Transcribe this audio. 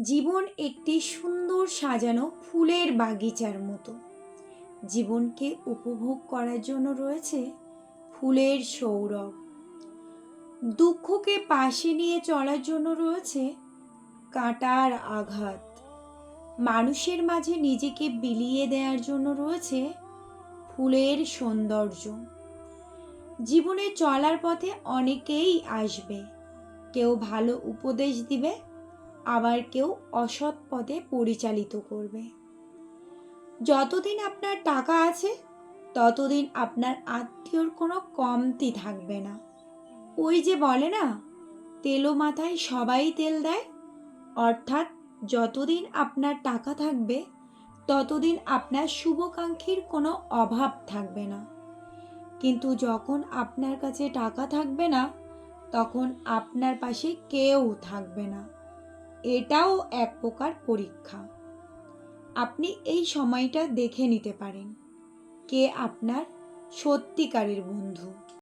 জীবন একটি সুন্দর সাজানো ফুলের বাগিচার মতো। জীবনকে উপভোগ করার জন্য রয়েছে ফুলের সৌরভ। দুঃখকে পাশে নিয়ে চলার জন্য রয়েছে কাঁটার আঘাত। মানুষের মাঝে নিজেকে বিলিয়ে দেওয়ার জন্য রয়েছে ফুলের সৌন্দর্য। জীবনে চলার পথে অনেকেই আসবে, কেউ ভালো উপদেশ দিবে, আবার কেউ অসৎ পথে পরিচালিত করবে। যতদিন আপনার টাকা আছে ততদিন আপনার আত্মীয়র কোনো কমতি থাকবে না। ওই যে বলে না, তেলো মাথায় সবাই তেল দেয়, অর্থাৎ যতদিন আপনার টাকা থাকবে ততদিন আপনার শুভাকাঙ্ক্ষীর কোনো অভাব থাকবে না। কিন্তু যখন আপনার কাছে টাকা থাকবে না তখন আপনার পাশে কেউ থাকবে না। এটাও এক প্রকার পরীক্ষা। আপনি এই সময়টা দেখে নিতে পারেন কে আপনার সত্যিকারের বন্ধু।